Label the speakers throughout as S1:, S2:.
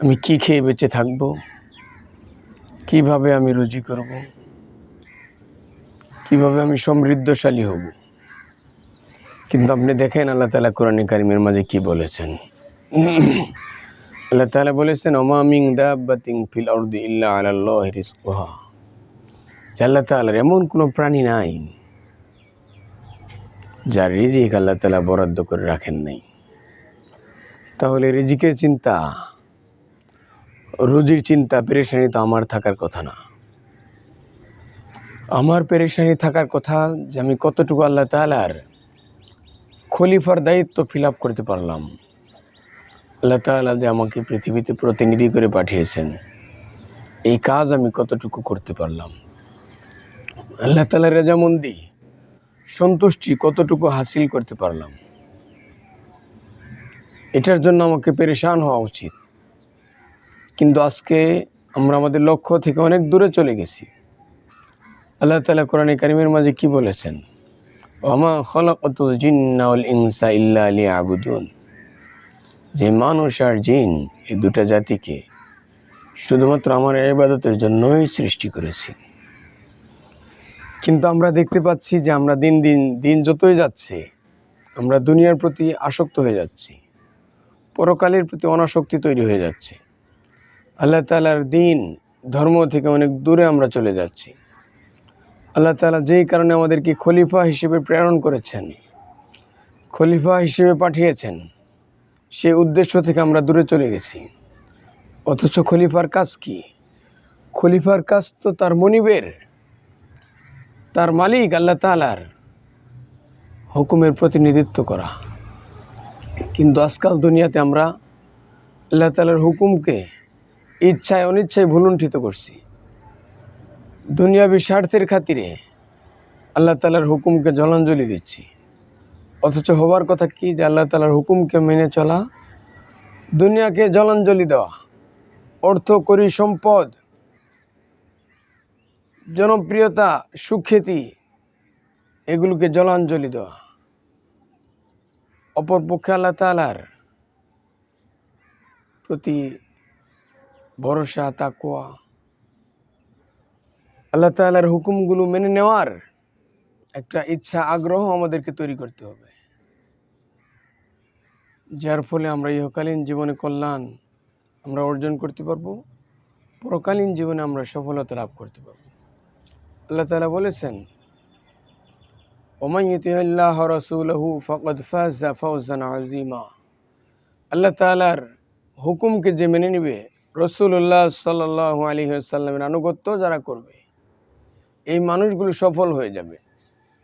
S1: আমি কি খেয়ে বেঁচে থাকব, কিভাবে আমি রুজি করব, কিভাবে আমি সমৃদ্ধশালী হব। কিন্তু আপনি দেখেন আল্লাহ তাআলা কোরআনে কারিমের মাঝে কি বলেছেন। আল্লাহ তাআলা বলেছেন, ওমা মিন দাব্বাতিন ফিল আরদি ইল্লা আলাল্লাহি রিজকুহা। আল্লাহ তাআলার এমন কোনো প্রাণী নাই যার রিজিক আল্লাহ তাআলা বরাদ্দ করে রাখেন নাই। তাহলে রিজিকের চিন্তা, রুজির চিন্তা, পেরেশানি তো আমার থাকার কথা না। আমার পেরেশানি থাকার কথা যে আমি কতটুকু আল্লাহ তাআলার খলিফার দায়িত্ব ফিল আপ করতে পারলাম। আল্লাহ তাআলা যে আমাকে পৃথিবীতে প্রতিনিধি করে পাঠিয়েছেন, এই কাজ আমি কতটুকু করতে পারলাম। আল্লাহ তাআলার রেজামন্দি, সন্তুষ্টি কতটুকু হাসিল করতে পারলাম। এটার জন্য আমাকে পেরেশান হওয়া উচিত। কিন্তু আজকে আমরা আমাদের লক্ষ্য থেকে অনেক দূরে চলে গেছি। আল্লাহ তাআলা কোরআনে কারিমের মাঝে কি বলেছেন, ওমা খালাকাতুল জিন্না ওয়াল ইনসা ইল্লা লিয়াবুদুন। যে মানুষ আর জিন, এই দুটা জাতিকে শুধুমাত্র আমার ইবাদতের জন্যই সৃষ্টি করেছি। কিন্তু আমরা দেখতে পাচ্ছি যে আমরা দিন যতই যাচ্ছে আমরা দুনিয়ার প্রতি আসক্ত হয়ে যাচ্ছি, পরকালের প্রতি অনাসক্তি তৈরি হয়ে যাচ্ছে। আল্লাহ তাআলার দিন ধর্ম থেকে অনেক দূরে আমরা চলে যাচ্ছি। আল্লাহ তাআলা যেই কারণে আমাদেরকে খলিফা হিসেবে প্রেরণ করেছেন, খলিফা হিসেবে পাঠিয়েছেন, সেই উদ্দেশ্য থেকে আমরা দূরে চলে গেছি। অথচ খলিফার কাজ কি? খলিফার কাজ তো তার মনিবের, তার মালিক আল্লাহ তাআলার হুকুমের প্রতিনিধিত্ব করা। কিন্তু আজকাল দুনিয়াতে আমরা আল্লাহ তাআলার হুকুমকে ইচ্ছায় অনিচ্ছায় ভুলুণ্ঠিত করছি। দুনিয়াবী স্বার্থের খাতিরে আল্লাহ তাআলার হুকুমকে জলাঞ্জলি দিচ্ছি। অথচ হবার কথা কি যে আল্লাহ তাআলার হুকুমকে মেনে চলা, দুনিয়াকে জলাঞ্জলি দেওয়া, অর্থ, কড়ি, সম্পদ, জনপ্রিয়তা, সুখ্যাতি, এগুলোকে জলাঞ্জলি দেওয়া। অপরপক্ষে আল্লাহ তাআলার প্রতি ভরসা, তাকওয়া, আল্লাহ তাআলার হুকুমগুলো মেনে নেওয়ার একটা ইচ্ছা, আগ্রহ আমাদেরকে তৈরি করতে হবে, যার ফলে আমরা ইহকালীন জীবনে কল্যাণ আমরা অর্জন করতে পারবো, পরকালীন জীবনে আমরা সফলতা লাভ করতে পারবো। আল্লাহ তাআলা বলেছেন, ওমান ইউতিইল্লাহ ওয়া রাসূলাহু ফাকাদ ফাযা ফাওজান আযীমা। আল্লাহ তাআলার হুকুমকে যে মেনে নেবে, রাসূলুল্লাহ সাল্লাল্লাহু আলাইহি ওয়াসাল্লামের আনুগত্য যারা করবে, এই মানুষগুলো সফল হয়ে যাবে।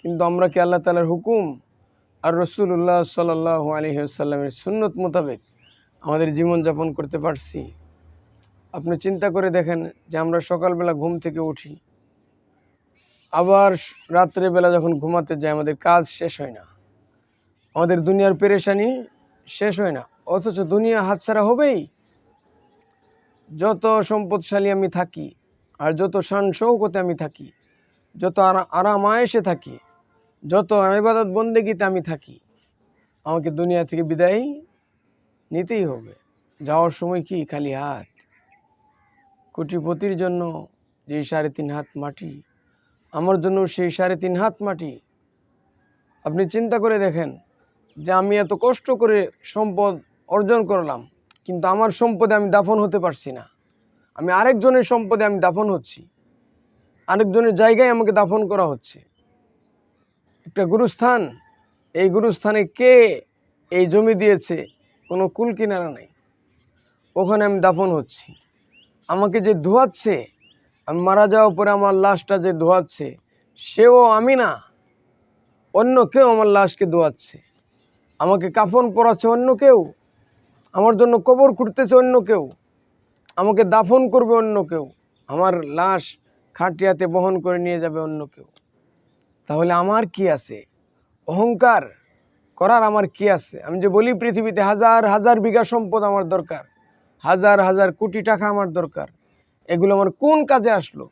S1: কিন্তু আমরা কি আল্লাহ তাআলার হুকুম আর রাসূলুল্লাহ সাল্লাল্লাহু আলাইহি ওয়াসাল্লামের সুন্নত মোতাবেক আমাদের জীবনযাপন করতে পারছি? আপনি চিন্তা করে দেখেন যে আমরা সকালবেলা ঘুম থেকে উঠি, আবার রাত্রেবেলা যখন ঘুমাতে যাই আমাদের কাজ শেষ হয় না, আমাদের দুনিয়ার পেরেশানি শেষ হয় না, অথচ দুনিয়া হাতছাড়া হবেই। যত সম্পদশালী আমি থাকি আর যত শান শৌকতে আমি থাকি, যত আরাম আয়েশে থাকি, যত ইবাদত বন্দেগীতে আমি থাকি, আমাকে দুনিয়া থেকে বিদায় নিতেই হবে। যাওয়ার সময় কি খালি হাত? কোটিপতির জন্য যে 3.5 হাত মাটি, আমার জন্য সেই 3.5 হাত মাটি। আপনি চিন্তা করে দেখেন যে আমি এত কষ্ট করে সম্পদ অর্জন করলাম, কিন্তু আমার সম্পদে আমি দাফন হতে পারছি না। আমি আরেকজনের সম্পদে আমি দাফন হচ্ছি, আরেকজনের জায়গায় আমাকে দাফন করা হচ্ছে। একটা গুরুস্থান, এই গুরুস্থানে কে এই জমি দিয়েছে, কোনো কুল কিনারা নাই, ওখানে আমি দাফন হচ্ছি। আমাকে যে ধোয়াচ্ছে, আমি মারা যাওয়ার পরে আমার লাশটা যে ধোয়াচ্ছে, সেও আমি না, অন্য কেউ আমার লাশকে ধোয়াচ্ছে। আমাকে কাফন পরাচ্ছে অন্য কেউ, আমার জন্য কবর খুঁড়তেছে অন্য কেউ, আমাকে দাফন করবে অন্য কেউ, আমার লাশ খাটিয়াতে বহন করে নিয়ে যাবে অন্য কেউ। তাহলে আমার কি আছে? অহংকার করার আমার কি আছে? আমি যে বলি পৃথিবীতে হাজার হাজার বিঘা সম্পদ আমার দরকার, হাজার হাজার কোটি টাকা আমার দরকার, এগুলো আমার কোন কাজে আসলো?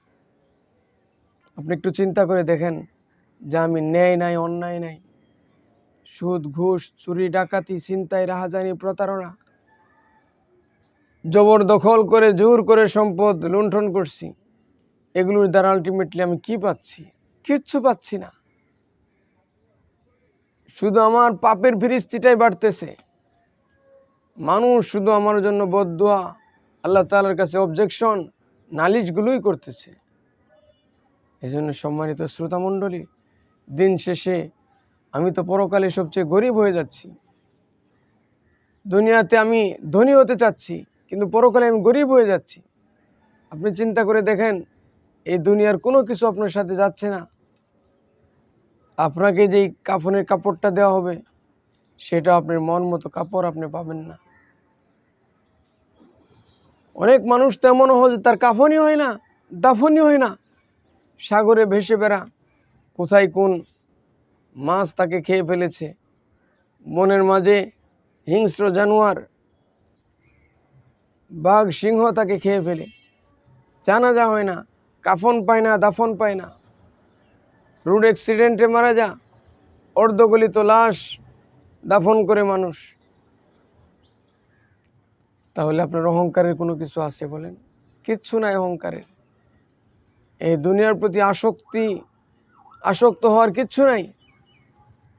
S1: আপনি একটু চিন্তা করে দেখেন যে আমি ন্যায় নাই, অন্যায় নাই, সুদ, ঘুষ, চুরি, ডাকাতি, ছিনতাই, রাহাজানি, প্রতারণা, জবরদখল করে জোর করে সম্পদ লুণ্ঠন করছি, এগুলোর দ্বারা আলটিমেটলি আমি কি পাচ্ছি? কিচ্ছু পাচ্ছি না। শুধু আমার পাপের ফিরিস্তিটাই বাড়তেছে। মানুষ শুধু আমার জন্য বদদুয়া, আল্লাহ তাআলার কাছে অবজেকশন, নালিশগুলোই করতেছে। এই জন্য সম্মানিত শ্রোতামণ্ডলী, দিন শেষে আমি তো পরকালে সবচেয়ে গরিব হয়ে যাচ্ছি। দুনিয়াতে আমি ধনী হতে চাচ্ছি, কিন্তু পরকালে আমি গরিব হয়ে যাচ্ছি। আপনি চিন্তা করে দেখেন, এই দুনিয়ার কোনো কিছু আপনার সাথে যাচ্ছে না। আপনাকে যেই কাফনের কাপড়টা দেওয়া হবে, সেটা আপনার মন মতো কাপড় আপনি পাবেন না। অনেক মানুষ তো এমনও হয় যে তার কাফনই হয় না, দাফনই হয় না, সাগরে ভেসে বেড়া, কোথায় কোন মাছ তাকে খেয়ে ফেলেছে, বনের মাঝে হিংস্র জানোয়ার বাঘ সিংহ তাকে খেয়ে ফেলে, জানাজা হয় না, কাফন পায় না, দাফন পায় না, রোড অ্যাক্সিডেন্টে মারা যা, অর্ধগলিত লাশ দাফন করে মানুষ। তাহলে আপনার অহংকারের কোনো কিছু আছে বলেন? কিচ্ছু নাই অহংকারের। এই দুনিয়ার প্রতি আসক্ত হওয়ার কিচ্ছু নাই।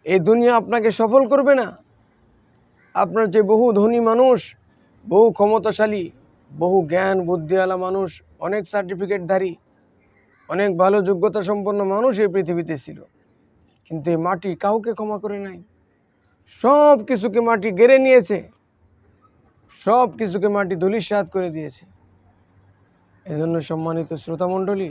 S1: এই দুনিয়া আপনাকে সফল করবে না। আপনার যে বহু ধনী মানুষ, বহু ক্ষমতাশালী, বহু জ্ঞান বুদ্ধিওয়ালা মানুষ, অনেক সার্টিফিকেটধারী, অনেক ভালো যোগ্যতা সম্পন্ন মানুষ এই পৃথিবীতে ছিল, কিন্তু এই মাটি কাউকে ক্ষমা করে নাই। সব কিছুকে মাটি গেড়ে নিয়েছে, সব কিছুকে মাটি ধূলিসাৎ করে দিয়েছে। এজন্য সম্মানিত শ্রোতামণ্ডলী,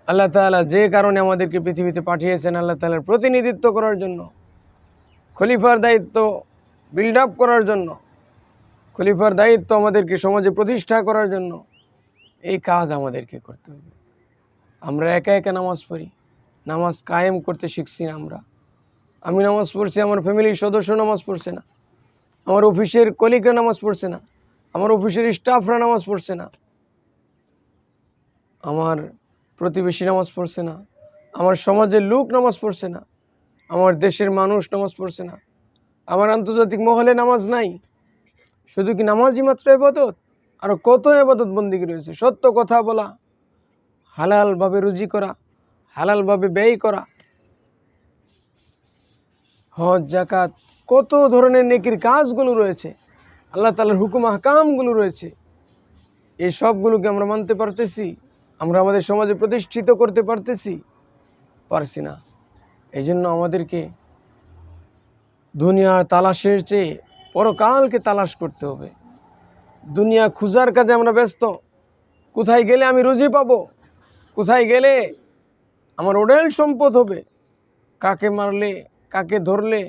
S1: আল্লাহ তাআলা যে কারণে আমাদেরকে পৃথিবীতে পাঠিয়েছেন, আল্লাহ তাআলার প্রতিনিধিত্ব করার জন্য, খলিফার দায়িত্ব বিল্ড আপ করার জন্য, খলিফার দায়িত্ব আমাদেরকে সমাজে প্রতিষ্ঠা করার জন্য, এই কাজ আমাদেরকে করতে হবে। আমরা একা একা নামাজ পড়ি, নামাজ কায়েম করতে শিখছি না আমরা। আমি নামাজ পড়ছি, আমার ফ্যামিলির সদস্য নামাজ পড়ছে না, আমার অফিসের কলিগরা নামাজ পড়ছে না, আমার অফিসের স্টাফরা নামাজ পড়ছে না, আমার প্রতিবেশী নামাজ পড়ছে না, আমার সমাজের লোক নামাজ পড়ছে না, আমার দেশের মানুষ নামাজ পড়ছে না, আমার আন্তর্জাতিক মহলে নামাজ নাই। শুধু কি নামাজই মাত্র ইবাদত? আর কত ইবাদত বন্দিগি রয়েছে। সত্য কথা বলা, হালালভাবে রুজি করা, হালালভাবে ব্যয় করা, হজ জাকাত, কত ধরনের নেকির কাজগুলো রয়েছে, আল্লাহ তাআলার হুকুম আহকামগুলো রয়েছে। এই সবগুলোকে আমরা মানতে পারতেছি? আমরা আমাদের সমাজে প্রতিষ্ঠিত করতে পারছি না। এই জন্য আমাদেরকে দুনিয়া তালাশের চেয়ে পরকালকে তালাশ করতে হবে। দুনিয়া খুঁজার কাজে আমরা ব্যস্ত। কোথায় গেলে আমি রুজি পাবো, কোথায় গেলে আমার ওডেল সম্পদ হবে, কাকে মারলে, কাকে ধরলে,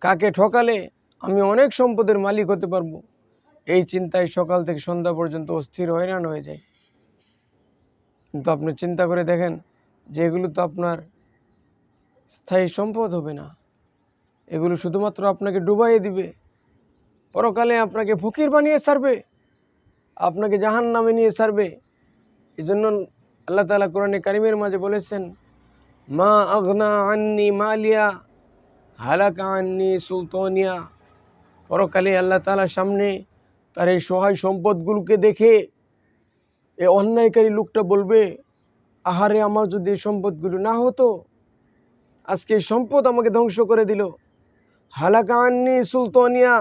S1: কাকে ঠকালে আমি অনেক সম্পদের মালিক হতে পারবো, এই চিন্তায় সকাল থেকে সন্ধ্যা পর্যন্ত অস্থির হয়রান হয়ে যায়। কিন্তু আপনি চিন্তা করে দেখেন যে এগুলো তো আপনার স্থায়ী সম্পদ হবে না, এগুলো শুধুমাত্র আপনাকে ডুবাইয়ে দিবে, পরকালে আপনাকে ফকির বানিয়ে ছাড়বে, আপনাকে জাহান্নামে নিয়ে ছাড়বে। এই জন্য আল্লাহ তাআলা কোরআনে কারিমের মাঝে বলেছেন, মা আগনা আন্নি মালিয়া হালাকা আন্নি সুলতানিয়া। পরকালে আল্লাহ তাআলার সামনে তার এই সহায় সম্পদগুলোকে দেখে এই অন্যায়কারী লোকটা বলবে, আহারে আমার যদি এই সম্পদগুলো না হতো, আজকে এই সম্পদ আমাকে ধ্বংস করে দিল। হালাকা আন্নি সুলতানিয়া,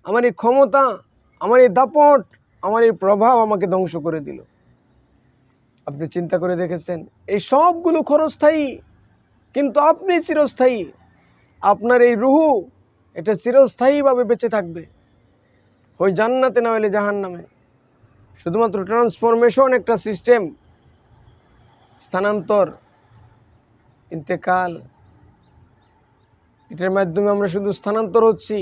S1: আমার এই ক্ষমতা, আমার এই দাপট, আমার এই প্রভাব আমাকে ধ্বংস করে দিল। আপনি চিন্তা করে দেখেছেন, এই সবগুলো ক্ষণস্থায়ী, কিন্তু আপনি চিরস্থায়ী। আপনার এই রুহু, এটা চিরস্থায়ীভাবে বেঁচে থাকবে, হয় জান্নাতে না হলে জাহান্নামে। শুধুমাত্র ট্রান্সফরমেশন একটা সিস্টেম, স্থানান্তর, ইন্তেকাল, এটার মাধ্যমে আমরা শুধু স্থানান্তর হচ্ছি,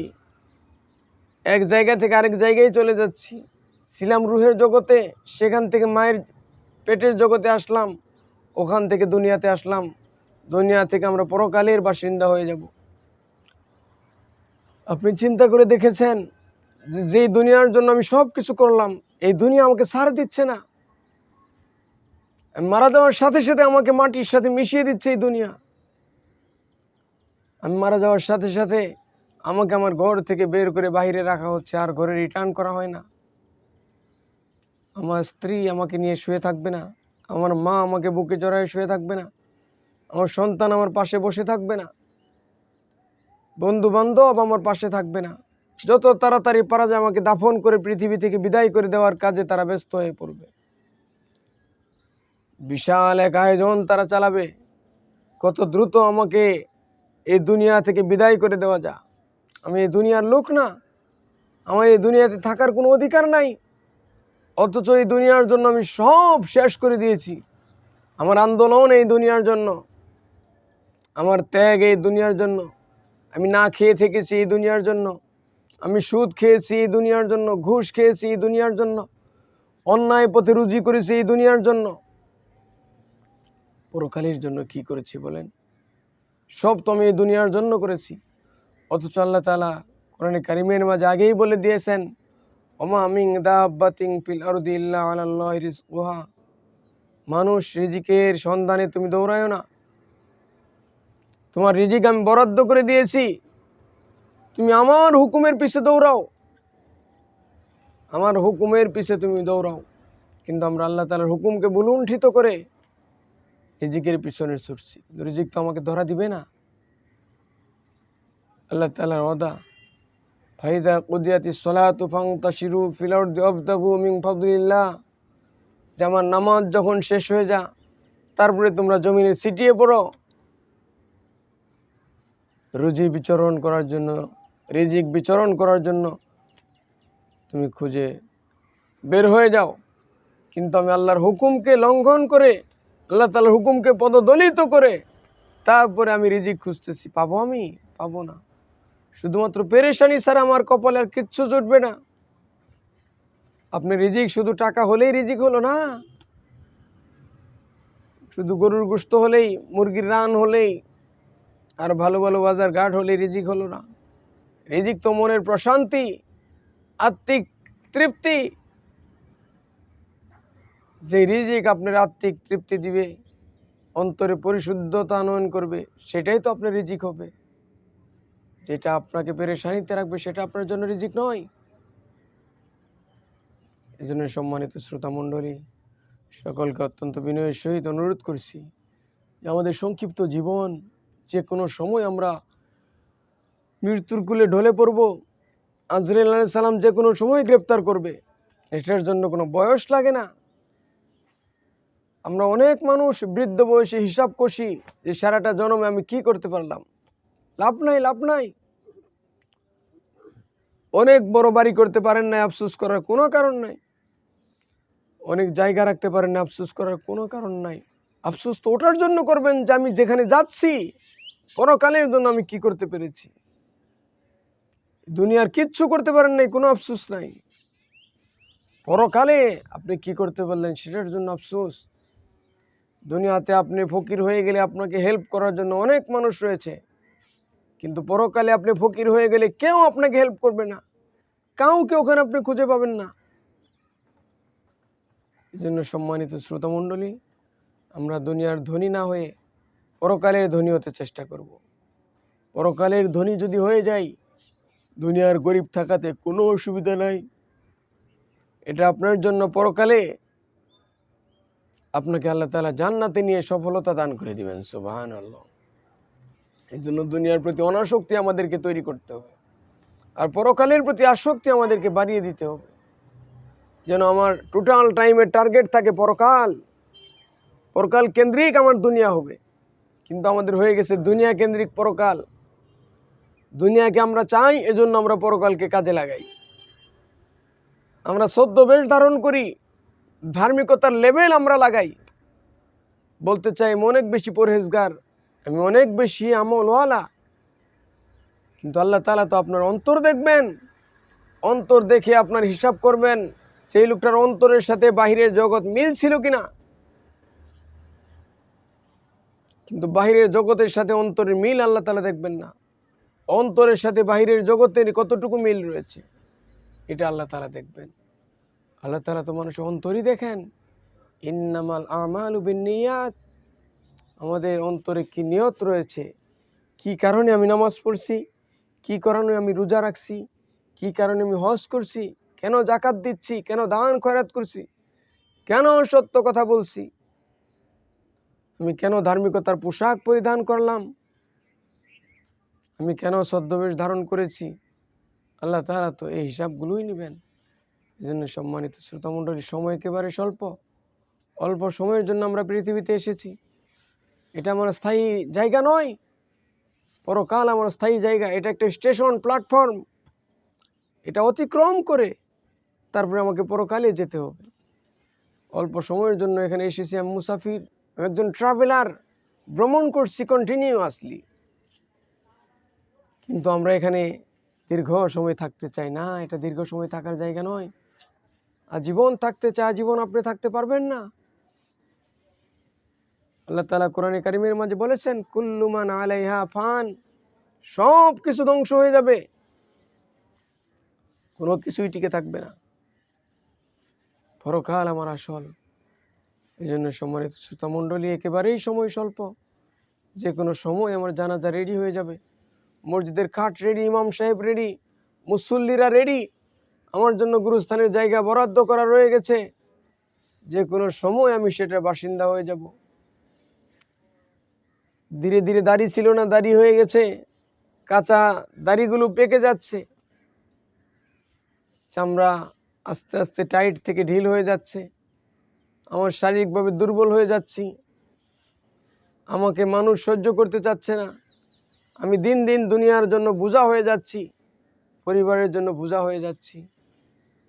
S1: এক জায়গা থেকে আরেক জায়গায় চলে যাচ্ছি। ছিলাম রুহের জগতে, সেখান থেকে মায়ের পেটের জগতে আসলাম, ওখান থেকে দুনিয়াতে আসলাম, দুনিয়া থেকে আমরা পরকালের বাসিন্দা হয়ে যাব। আপনি চিন্তা করে দেখেছেন যে যেই দুনিয়ার জন্য আমি সব কিছু করলাম, এই দুনিয়া আমাকে ছাড় দিচ্ছে না। মারা যাওয়ার সাথে সাথে আমাকে মাটির সাথে মিশিয়ে দিচ্ছে এই দুনিয়া। আমি মারা যাওয়ার সাথে সাথে আমাকে আমার ঘর থেকে বের করে বাইরে রাখা হচ্ছে, আর ঘরে রিটার্ন করা হয় না। আমার স্ত্রী আমাকে নিয়ে শুয়ে থাকবে না, আমার মা আমাকে বুকে জড়ায় শুয়ে থাকবে না, আমার সন্তান আমার পাশে বসে থাকবে না, বন্ধু বান্ধব আমার পাশে থাকবে না। যত তাড়াতাড়ি পারা যায় আমাকে দাফন করে পৃথিবী থেকে বিদায় করে দেওয়ার কাজে তারা ব্যস্ত হয়ে পড়বে। বিশাল এক আয়োজন তারা চালাবে, কত দ্রুত আমাকে এই দুনিয়া থেকে বিদায় করে দেওয়া যায়। আমি এই দুনিয়ার লোক না, আমার এই দুনিয়াতে থাকার কোনো অধিকার নাই, অথচ এই দুনিয়ার জন্য আমি সব শেষ করে দিয়েছি। আমার আন্দোলন এই দুনিয়ার জন্য, আমার ত্যাগ এই দুনিয়ার জন্য, আমি না খেয়ে থেকেছি এই দুনিয়ার জন্য, আমি সুদ খেয়েছি এই দুনিয়ার জন্য, ঘুষ খেয়েছি এই দুনিয়ার জন্য, অন্যায় পথে রুজি করেছি এই দুনিয়ার জন্য। পরকালের জন্য কি করেছি বলেন? সব তো আমি এই দুনিয়ার জন্য করেছি। অথচ আল্লাহ তাআলা কোরআনে কারিমের মাঝে আগেই বলে দিয়েছেন, ওমা মিন দাব্বাতিন ফিল আরদি ইল্লা আলাল্লাহি রিজকুহা, মানুষ রিজিকের সন্ধানে তুমি দৌড়ায়ো না, তোমার রিজিক আমি বরাদ্দ করে দিয়েছি, তুমি আমার হুকুমের পিছে দৌড়াও, আমার হুকুমের পিছে তুমি দৌড়াও। কিন্তু আমরা আল্লাহ তাআলার হুকুমকে ভুলুণ্ঠিত করে রিজিকের পিছনে ছুটছি। রিজিক তো আমাকে ধরা দিবে না। আল্লাহ তাআলার ওয়াদা, ফাইদা কুদিয়াতিস সালাতু ফান্তাশিরু ফিল আরদি ওয়াবতাগু মিন ফাদলিল্লাহ, যে আমার নামাজ যখন শেষ হয়ে যা তারপরে তোমরা জমিনে ছিটিয়ে পড়ো রিজিক বিচরণ করার জন্য তুমি খুঁজে বের হয়ে যাও। কিন্তু আমি আল্লাহর হুকুমকে লঙ্ঘন করে, আল্লাহ তাআলার হুকুমকে পদদলিত করে তারপরে আমি রিজিক খুঁজতেছি, পাবো? আমি পাবো না। শুধুমাত্র পেরেশানি ছাড়া আমার কপালে আর কিচ্ছু জুটবে না। আপনি রিজিক শুধু টাকা হলেই রিজিক হলো না, শুধু গরুর গোশত হলেই, মুরগির রান হলেই, আর ভালো ভালো বাজার ঘাট হলেই রিজিক হলো না। রিজিক তো মনের প্রশান্তি, আত্মিক তৃপ্তি। যে রিজিক আপনার আত্মিক তৃপ্তি দিবে, অন্তরে পরিশুদ্ধতা আনয়ন করবে, সেটাই তো আপনার রিজিক হবে। যেটা আপনাকে পেরেশানিতে রাখবে সেটা আপনার জন্য রিজিক নয়। এই জন্য সম্মানিত শ্রোতা মণ্ডলী, সকলকে অত্যন্ত বিনয়ের সহিত অনুরোধ করছি যে আমাদের সংক্ষিপ্ত জীবন, যে কোনো সময় আমরা মৃত্যুর কুলে ঢলে পড়ব, আজরাইল আলাইহিস সালাম যে কোনো সময় গ্রেপ্তার করবে, এটার জন্য কোনো বয়স লাগে না। আমরা অনেক মানুষ বৃদ্ধ বয়সে হিসাব কষি যে সারাটা জন্মে আমি কি করতে পারলাম। লাভ নাই, লাভ নাই। অনেক বড় বাড়ি করতে পারেন না, আফসোস করার কোনো কারণ নাই। অনেক জায়গা রাখতে পারেন না, আফসোস করার কোনো কারণ নাই। আফসোস তো ওটার জন্য করবেন যে আমি যেখানে যাচ্ছি পরকালের জন্য আমি কি করতে পেরেছি। দুনিয়ার কিচ্ছু করতে পারেন নাই, কোনো আফসোস নাই। পরকালে আপনি কি করতে পারলেন সেটার জন্য আফসোস। দুনিয়াতে আপনি ফকির হয়ে গেলে আপনাকে হেল্প করার জন্য অনেক মানুষ রয়েছে, কিন্তু পরকালে আপনি ফকির হয়ে গেলে কেউ আপনাকে হেল্প করবে না, কাউকে ওখানে আপনি খুঁজে পাবেন না। এই জন্য সম্মানিত শ্রোতা মণ্ডলী, আমরা দুনিয়ার ধনী না হয়ে পরকালের ধনী হতে চেষ্টা করব। পরকালের ধনী যদি হয়ে যাই, দুনিয়ার গরিব থাকাতে কোনো অসুবিধা নাই। এটা আপনার জন্য পরকালে আপনাকে আল্লাহ তাআলা জান্নাতে নিয়ে সফলতা দান করে দিবেন। সুবহানাল্লাহ। এই জন্য দুনিয়ার প্রতি অনাসক্তি আমাদেরকে তৈরি করতে হবে, আর পরকালের প্রতি আসক্তি আমাদেরকে বাড়িয়ে দিতে হবে। যেন আমার টোটাল টাইমের টার্গেট থাকে পরকাল, পরকাল কেন্দ্রিক আমার দুনিয়া হবে। কিন্তু আমাদের হয়ে গেছে দুনিয়া কেন্দ্রিক পরকাল। দুনিয়াকে আমরা চাই, এজন্য আমরা পরকালকে কাজে লাগাই। আমরা ছদ্মবেশ ধারণ করি, ধার্মিকতার লেভেল আমরা লাগাই, বলতে চাই আমি অনেক বেশি পরহেজগার, আমি অনেক বেশি আমলওয়ালা। কিন্তু আল্লাহ তাআলা তো আপনার অন্তর দেখবেন, অন্তর দেখে আপনার হিসাব করবেন সেই লোকটার অন্তরের সাথে বাহিরের জগৎ মিল ছিল কিনা। কিন্তু বাহিরের জগতের সাথে অন্তরের মিল আল্লাহ তাআলা দেখবেন না, অন্তরের সাথে বাহিরের জগতের কতটুকু মিল রয়েছে এটা আল্লাহ তাআলা দেখবেন। আল্লাহ তাআলা তো মানুষের অন্তরই দেখেন। ইন্নামাল আমালু বিন্নিয়াত, আমাদের অন্তরে কি নিয়ত রয়েছে, কি কারণে আমি নামাজ পড়ছি, কি কারণে আমি রোজা রাখছি, কি কারণে আমি হজ করছি, কেন যাকাত দিচ্ছি, কেন দান খয়রাত করছি, কেন সত্য কথা বলছি, আমি কেন ধার্মিকতার পোশাক পরিধান করলাম, আমি কেন ছদ্মবেশ ধারণ করেছি, আল্লাহ তাআলা তো এই হিসাবগুলোই নেবেন। এই জন্য সম্মানিত শ্রোতামণ্ডলী, সময় একেবারে স্বল্প, অল্প সময়ের জন্য আমরা পৃথিবীতে এসেছি। এটা আমার স্থায়ী জায়গা নয়, পরকাল আমার স্থায়ী জায়গা। এটা একটা স্টেশন, প্ল্যাটফর্ম। এটা অতিক্রম করে তারপরে আমাকে পরকালে যেতে হবে। অল্প সময়ের জন্য এখানে এসেছি, আমি মুসাফির, আমি একজন ট্রাভেলার, ভ্রমণ করছি কন্টিনিউয়াসলি। কিন্তু আমরা এখানে দীর্ঘ সময় থাকতে চাই না, এটা দীর্ঘ সময় থাকার জায়গা নয়। আজীবন থাকতে চাই, আজীবন আপনি থাকতে পারবেন না। আল্লাহ তাআলা কোরআনে কারিমের মাঝে বলেছেন, কুল্লু মান আলাইহা ফান, সব কিছু ধ্বংস হয়ে যাবে, কোনো কিছুই টিকে থাকবে না। পরকাল আমার আসল। এই জন্য সম্মানিত শ্রোতামণ্ডলী, একেবারেই সময় স্বল্প। যে কোনো সময় আমার জানাজা রেডি হয়ে যাবে, মসজিদের খাট রেডি, ইমাম সাহেব রেডি, মুসল্লিরা রেডি, আমার জন্য গুরুস্থানের জায়গা বরাদ্দ করা রয়ে গেছে। যে কোনো সময় আমি সেটার বাসিন্দা হয়ে যাব। ধীরে ধীরে দাড়ি ছিল না, দাড়ি হয়ে গেছে, কাঁচা দাড়িগুলো পেকে যাচ্ছে, চামড়া আস্তে আস্তে টাইট থেকে ঢিল হয়ে যাচ্ছে, আমার শারীরিকভাবে দুর্বল হয়ে যাচ্ছি, আমাকে মানুষ সহ্য করতে চাচ্ছে না, আমি দিন দিন দুনিয়ার জন্য বোঝা হয়ে যাচ্ছি, পরিবারের জন্য বোঝা হয়ে যাচ্ছি।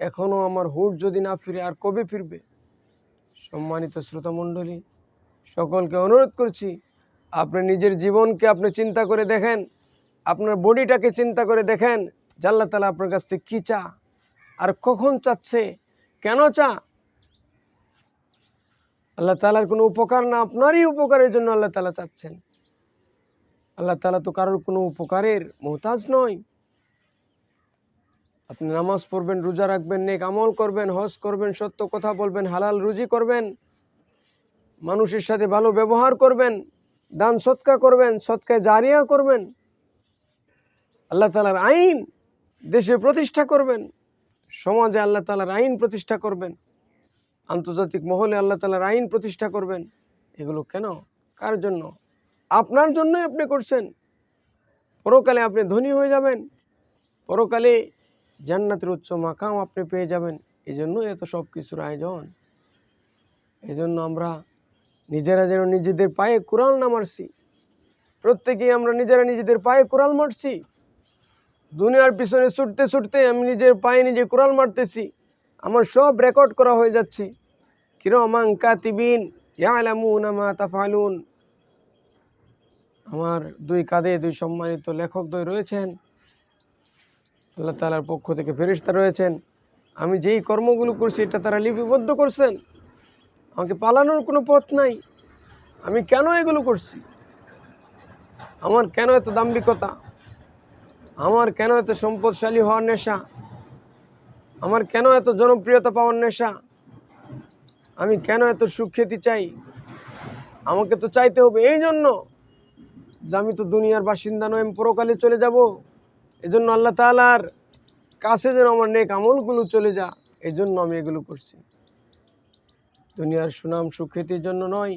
S1: এখনও আমার হুঁশ যদি না ফিরে, আর কবে ফিরবে? সম্মানিত শ্রোতামণ্ডলী, সকলকে অনুরোধ করছি, আপনি নিজের জীবনকে আপনি চিন্তা করে দেখেন, আপনার বডিটাকে চিন্তা করে দেখেন যে আল্লাহ তাআলা আপনার কাছ থেকে কী চা, আর কখন চাচ্ছে, কেন চা। আল্লাহ তাআলার কোনো উপকার না, আপনারই উপকারের জন্য আল্লাহ তাআলা চাচ্ছেন। আল্লাহ তাআলা তো কারোর কোনো উপকারের মোহতাজ নয়। আপনি নামাজ পড়বেন, রোজা রাখবেন, নেক আমল করবেন, হজ করবেন, সত্য কথা বলবেন, হালাল রুজি করবেন, মানুষের সাথে ভালো ব্যবহার করবেন, দান সৎকা করবেন, সৎকায় জারিয়া করবেন, আল্লাহ তাআলার আইন দেশে প্রতিষ্ঠা করবেন, সমাজে আল্লাহ তাআলার আইন প্রতিষ্ঠা করবেন, আন্তর্জাতিক মহলে আল্লাহ তাআলার আইন প্রতিষ্ঠা করবেন। এগুলো কেন, কার জন্য? আপনার জন্যই আপনি করছেন। পরকালে আপনি ধনী হয়ে যাবেন, পরকালে জান্নাতের উচ্চ মাকাম আপনি পেয়ে যাবেন। এই জন্য এত সব কিছুর আয়োজন। এই জন্য আমরা নিজেরা যেন নিজেদের পায়ে কুড়াল না মারছি, প্রত্যেকেই আমরা নিজেরা নিজেদের পায়ে কুড়াল মারছি। দুনিয়ার পিছনে ছুটতে ছুটতে আমি নিজের পায়ে নিজে কুড়াল মারতেছি, আমার সব রেকর্ড করা হয়ে যাচ্ছে। কিরামান কাতিবিন ইয়ালামুনা মা তাফআলুন। আমার দুই কাঁধে দুই সম্মানিত লেখক দ্বয় রয়েছেন, আল্লাহ তাআলার পক্ষ থেকে ফেরেশতা রয়েছেন। আমি যেই কর্মগুলো করছি এটা তারা লিপিবদ্ধ করছেন। আমাকে পালানোর কোনো পথ নাই। আমি কেন এগুলো করছি? আমার কেন এত দাম্ভিকতা? আমার কেন এত সম্পদশালী হওয়ার নেশা? আমার কেন এত জনপ্রিয়তা পাওয়ার নেশা? আমি কেন এত সুখ্যাতি চাই? আমাকে তো চাইতে হবে এই জন্য যে আমি তো দুনিয়ার বাসিন্দা নয়, আমি পরকালে চলে যাব। এজন্য আল্লাহ তাআলার কাছে যেন আমার নেক আমলগুলো চলে যা, এই জন্য আমি এগুলো করছি। দুনিয়ার সুনাম সুখ্যাতির জন্য নয়।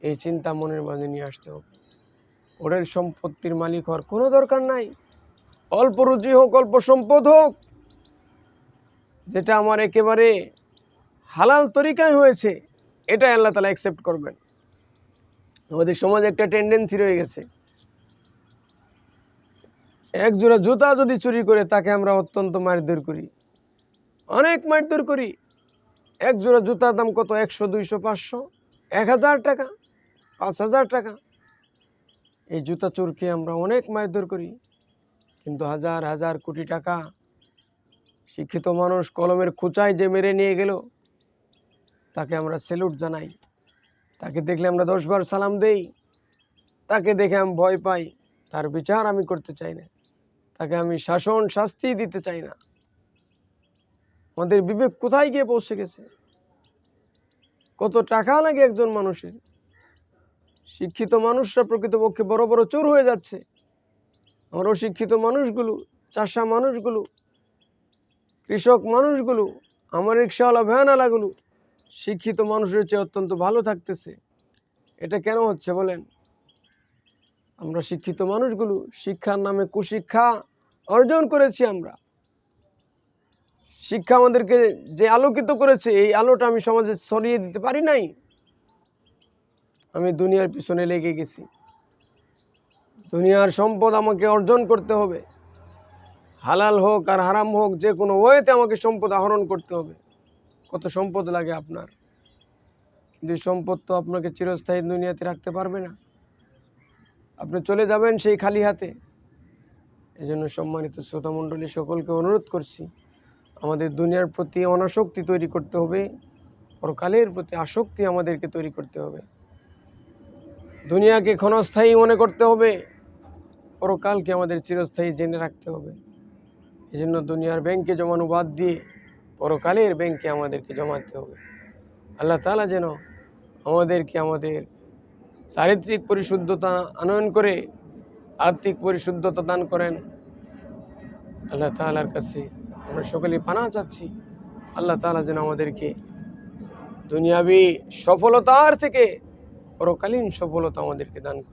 S1: এই চিন্তা মনের মাঝে নিয়ে আসতে হবে। ওরের সম্পত্তির মালিক হওয়ার কোনো দরকার নাই। অল্প রুজি হোক, অল্প সম্পদ হোক, যেটা আমার একেবারে হালাল তরিকায় হয়েছে, এটাই আল্লাহ তাআলা অ্যাকসেপ্ট করবেন। আমাদের সমাজে একটা টেন্ডেন্সি রয়ে গেছে, এক জোড়া জুতা যদি চুরি করে তাকে আমরা অত্যন্ত মারধর করি, অনেক মারধর করি। এক জোড়া জুতার দাম কত? 100, 200, 500, 1000 টাকা, 5000 টাকা। এই জুতা চোরকে আমরা অনেক মারধর করি। কিন্তু হাজার হাজার কোটি টাকা শিক্ষিত মানুষ কলমের খোঁচায় যে মেরে নিয়ে গেল, তাকে আমরা স্যালুট জানাই, তাকে দেখলে আমরা 10 বার সালাম দেই, তাকে দেখে আমি ভয় পাই, তার বিচার আমি করতে চাই না, তাকে আমি শাসন শাস্তি দিতে চাই না। আমাদের বিবেক কোথায় গিয়ে পৌঁছে গেছে? কত টাকা লাগে একজন মানুষের? শিক্ষিত মানুষরা প্রকৃতপক্ষে বড় বড় চোর হয়ে যাচ্ছে। আমার অশিক্ষিত মানুষগুলো, চাষা মানুষগুলো, কৃষক মানুষগুলো, আমার রিক্সাওয়ালা ভ্যানওয়ালাগুলো, শিক্ষিত মানুষের চেয়ে অত্যন্ত ভালো থাকতেছে। এটা কেন হচ্ছে বলেন? আমরা শিক্ষিত মানুষগুলো শিক্ষার নামে কুশিক্ষা অর্জন করেছি। আমরা শিক্ষা আমাদেরকে যে আলোকিত করেছে, এই আলোটা আমি সমাজে ছড়িয়ে দিতে পারি নাই। আমি দুনিয়ার পিছনে লেগে গেছি। দুনিয়ার সম্পদ আমাকে অর্জন করতে হবে, হালাল হোক আর হারাম হোক, যে কোনো ওয়েতে আমাকে সম্পদ আহরণ করতে হবে। কত সম্পদ লাগে আপনার, কিন্তু এই সম্পদ তো আপনাকে চিরস্থায়ী দুনিয়াতে রাখতে পারবে না। আপনি চলে যাবেন সেই খালি হাতে। এই জন্য সম্মানিত শ্রোতামণ্ডলী সকলকে অনুরোধ করছি, আমাদের দুনিয়ার প্রতি অনাসক্তি তৈরি করতে হবে, পরকালের প্রতি আসক্তি আমাদেরকে তৈরি করতে হবে। দুনিয়াকে ক্ষণস্থায়ী মনে করতে হবে, পরকালকে আমাদের চিরস্থায়ী জেনে রাখতে হবে। এই জন্য দুনিয়ার ব্যাংকে জমানো বাদ দিয়ে পরকালের ব্যাংকে আমাদেরকে জমাতে হবে। আল্লাহ তাআলা যেন আমাদেরকে আমাদের চারিত্রিক পরিশুদ্ধতা আনয়ন করে আত্মিক পরিশুদ্ধতা দান করেন। আল্লাহ তাআলার কাছে আমরা সকলেই পানাহ চাচ্ছি, আল্লাহ তাআলা যেন আমাদেরকে দুনিয়াবি সফলতার থেকে পরকালীন সফলতা আমাদেরকে দান করেন।